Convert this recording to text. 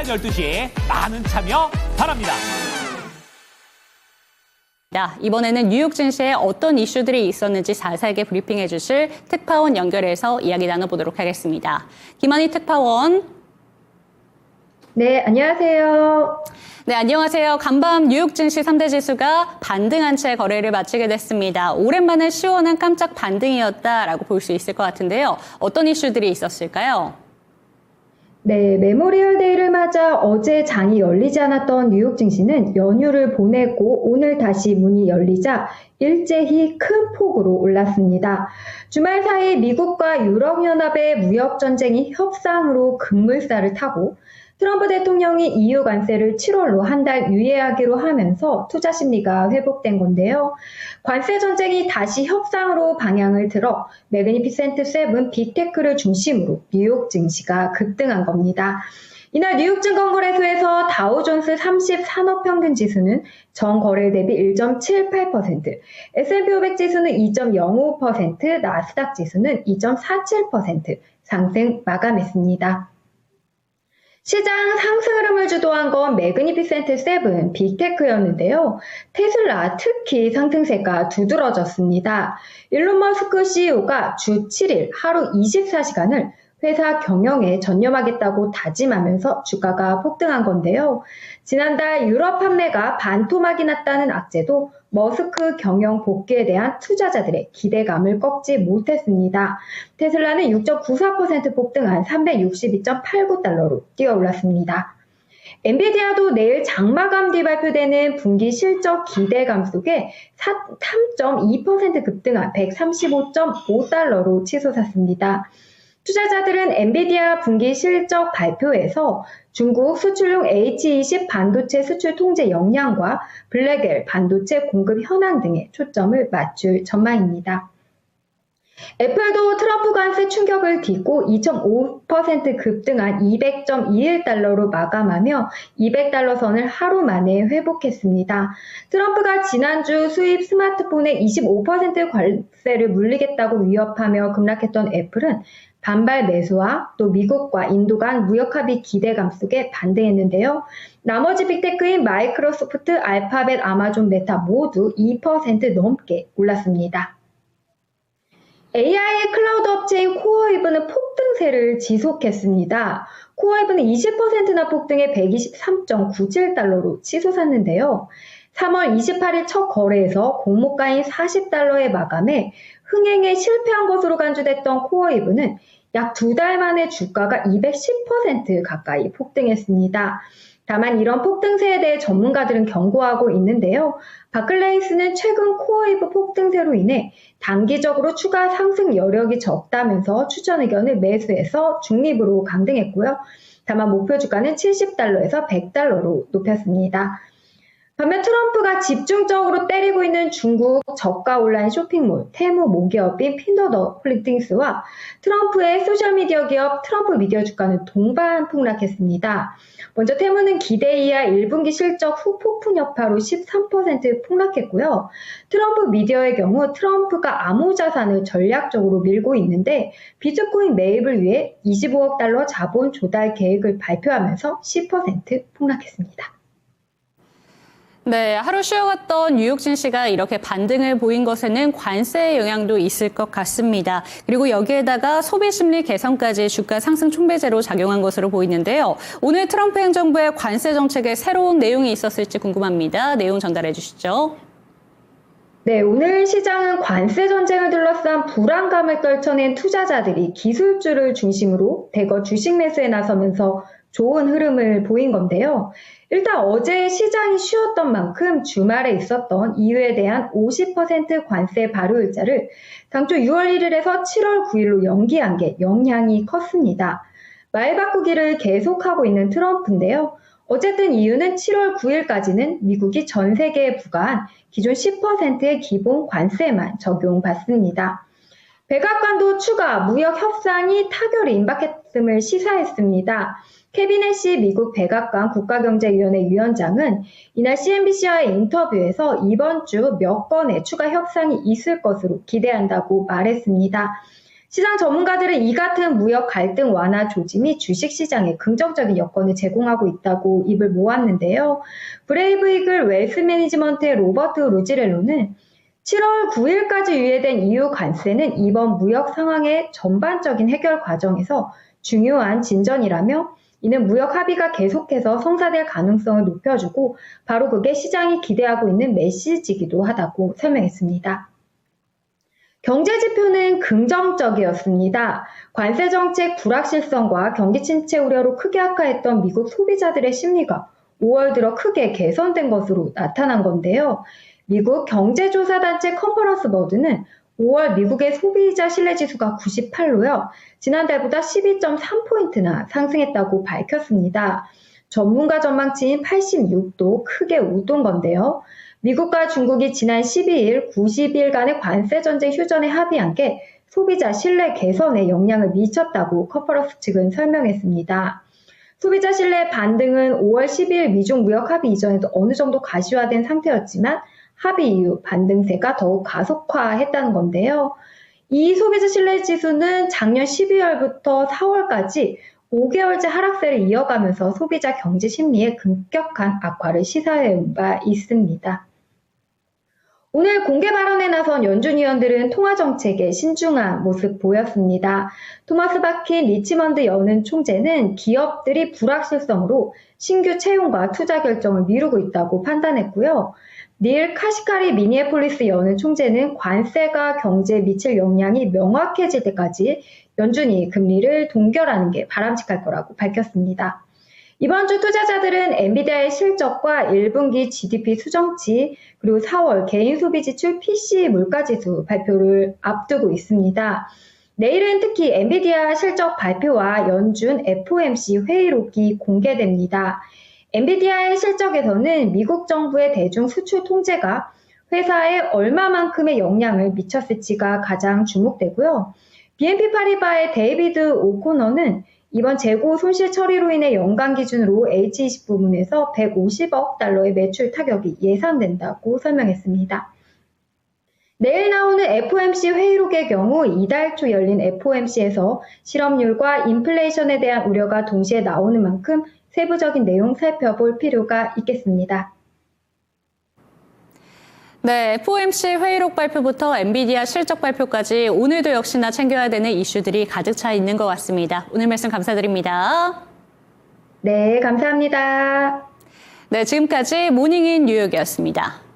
12시에 많은 참여 바랍니다. 이번에는 뉴욕 증시에 어떤 이슈들이 있었는지 자세하게 브리핑해 주실 특파원 연결해서 이야기 나눠보도록 하겠습니다. 김한희 특파원. 네, 안녕하세요. 네, 안녕하세요. 간밤 뉴욕 증시 3대 지수가 반등한 채 거래를 마치게 됐습니다. 오랜만에 시원한 깜짝 반등이었다라고 볼 수 있을 것 같은데요. 어떤 이슈들이 있었을까요? 네, 메모리얼 데이를 맞아 어제 장이 열리지 않았던 뉴욕 증시는 연휴를 보내고 오늘 다시 문이 열리자 일제히 큰 폭으로 올랐습니다. 주말 사이 미국과 유럽연합의 무역전쟁이 협상으로 급물살을 타고 트럼프 대통령이 EU 관세를 7월로 한 달 유예하기로 하면서 투자 심리가 회복된 건데요. 관세 전쟁이 다시 협상으로 방향을 틀어 매그니피센트 7 빅테크를 중심으로 뉴욕 증시가 급등한 겁니다. 이날 뉴욕 증권거래소에서 다우존스 30 산업평균 지수는 전 거래 대비 1.78%, S&P 500 지수는 2.05%, 나스닥 지수는 2.47% 상승 마감했습니다. 시장 상승 흐름을 주도한 건 매그니피센트 7 빅테크였는데요. 테슬라 특히 상승세가 두드러졌습니다. 일론 머스크 CEO가 주 7일 하루 24시간을 회사 경영에 전념하겠다고 다짐하면서 주가가 폭등한 건데요. 지난달 유럽 판매가 반토막이 났다는 악재도 머스크 경영 복귀에 대한 투자자들의 기대감을 꺾지 못했습니다. 테슬라는 6.94% 폭등한 362.89달러로 뛰어올랐습니다. 엔비디아도 내일 장마감 뒤 발표되는 분기 실적 기대감 속에 3.2% 급등한 135.5달러로 치솟았습니다. 투자자들은 엔비디아 분기 실적 발표에서 중국 수출용 H20 반도체 수출 통제 역량과 블랙엘 반도체 공급 현황 등에 초점을 맞출 전망입니다. 애플도 트럼프 관세 충격을 딛고 2.5% 급등한 200.21달러로 마감하며 200달러 선을 하루 만에 회복했습니다. 트럼프가 지난주 수입 스마트폰에 25% 관세를 물리겠다고 위협하며 급락했던 애플은 반발 매수와 또 미국과 인도 간 무역 합의 기대감 속에 반등했는데요. 나머지 빅테크인 마이크로소프트, 알파벳, 아마존, 메타 모두 2% 넘게 올랐습니다. AI 클라우드 업체인 코어웨이브는 폭등세를 지속했습니다. 코어웨이브는 20%나 폭등해 123.97달러로 치솟았는데요. 3월 28일 첫 거래에서 공모가인 40달러에 마감해 흥행에 실패한 것으로 간주됐던 코어웨이브는 약 2달 만에 주가가 210% 가까이 폭등했습니다. 다만 이런 폭등세에 대해 전문가들은 경고하고 있는데요. 바클레이스는 최근 코어웨이브 폭등세로 인해 단기적으로 추가 상승 여력이 적다면서 추천 의견을 매수해서 중립으로 강등했고요. 다만 목표 주가는 70달러에서 100달러로 높였습니다. 반면 트럼프가 집중적으로 때리고 있는 중국 저가 온라인 쇼핑몰 테무 모기업인 핀더더 홀딩스와 트럼프의 소셜미디어 기업 트럼프 미디어 주가는 동반 폭락했습니다. 먼저 테무는 기대 이하 1분기 실적 후 폭풍 여파로 13% 폭락했고요. 트럼프 미디어의 경우 트럼프가 암호자산을 전략적으로 밀고 있는데 비트코인 매입을 위해 25억 달러 자본 조달 계획을 발표하면서 10% 폭락했습니다. 네, 하루 쉬어갔던 뉴욕 증시가 이렇게 반등을 보인 것에는 관세의 영향도 있을 것 같습니다. 그리고 여기에다가 소비 심리 개선까지 주가 상승 촉매제로 작용한 것으로 보이는데요. 오늘 트럼프 행정부의 관세 정책에 새로운 내용이 있었을지 궁금합니다. 내용 전달해 주시죠. 네, 오늘 시장은 관세 전쟁을 둘러싼 불안감을 떨쳐낸 투자자들이 기술주를 중심으로 대거 주식 매수에 나서면서 좋은 흐름을 보인 건데요. 일단 어제 시장이 쉬었던 만큼 주말에 있었던 EU에 대한 50% 관세 발효일자를 당초 6월 1일에서 7월 9일로 연기한 게 영향이 컸습니다. 말 바꾸기를 계속하고 있는 트럼프인데요. 어쨌든 EU는 7월 9일까지는 미국이 전 세계에 부과한 기존 10%의 기본 관세만 적용받습니다. 백악관도 추가 무역 협상이 타결이 임박했음을 시사했습니다. 케비넷이 미국 백악관 국가경제위원회 위원장은 이날 CNBC와의 인터뷰에서 이번 주 몇 건의 추가 협상이 있을 것으로 기대한다고 말했습니다. 시장 전문가들은 이 같은 무역 갈등 완화 조짐이 주식시장에 긍정적인 여건을 제공하고 있다고 입을 모았는데요. 브레이브 이글 웰스 매니지먼트의 로버트 루지렐로는 7월 9일까지 유예된 EU 관세는 이번 무역 상황의 전반적인 해결 과정에서 중요한 진전이라며 이는 무역 합의가 계속해서 성사될 가능성을 높여주고 바로 그게 시장이 기대하고 있는 메시지이기도 하다고 설명했습니다. 경제 지표는 긍정적이었습니다. 관세 정책 불확실성과 경기 침체 우려로 크게 악화했던 미국 소비자들의 심리가 5월 들어 크게 개선된 것으로 나타난 건데요. 미국 경제조사단체 컨퍼런스 버드는 5월 미국의 소비자 신뢰지수가 98로요. 지난달보다 12.3포인트나 상승했다고 밝혔습니다. 전문가 전망치인 86도 크게 웃돈 건데요. 미국과 중국이 지난 12일, 90일간의 관세 전쟁 휴전에 합의한 게 소비자 신뢰 개선에 영향을 미쳤다고 컨퍼런스 측은 설명했습니다. 소비자 신뢰 반등은 5월 12일 미중 무역 합의 이전에도 어느 정도 가시화된 상태였지만 합의 이후 반등세가 더욱 가속화했다는 건데요. 이 소비자 신뢰 지수는 작년 12월부터 4월까지 5개월째 하락세를 이어가면서 소비자 경제 심리에 급격한 악화를 시사해온 바 있습니다. 오늘 공개 발언에 나선 연준 위원들은 통화정책에 신중한 모습 보였습니다. 토마스 바킨 리치먼드 여는 총재는 기업들이 불확실성으로 신규 채용과 투자 결정을 미루고 있다고 판단했고요. 닐 카시카리 미니애폴리스 여는 총재는 관세가 경제에 미칠 영향이 명확해질 때까지 연준이 금리를 동결하는 게 바람직할 거라고 밝혔습니다. 이번 주 투자자들은 엔비디아의 실적과 1분기 GDP 수정치 그리고 4월 개인 소비 지출 PCE 물가지수 발표를 앞두고 있습니다. 내일은 특히 엔비디아 실적 발표와 연준 FOMC 회의록이 공개됩니다. 엔비디아의 실적에서는 미국 정부의 대중 수출 통제가 회사에 얼마만큼의 영향을 미쳤을지가 가장 주목되고요. BNP 파리바의 데이비드 오코너는 이번 재고 손실 처리로 인해 연간 기준으로 H20 부문에서 150억 달러의 매출 타격이 예상된다고 설명했습니다. 내일 나오는 FOMC 회의록의 경우 이달 초 열린 FOMC에서 실업률과 인플레이션에 대한 우려가 동시에 나오는 만큼 세부적인 내용 살펴볼 필요가 있겠습니다. 네, FOMC 회의록 발표부터 엔비디아 실적 발표까지 오늘도 역시나 챙겨야 되는 이슈들이 가득 차 있는 것 같습니다. 오늘 말씀 감사드립니다. 네, 감사합니다. 네, 지금까지 모닝인 뉴욕이었습니다.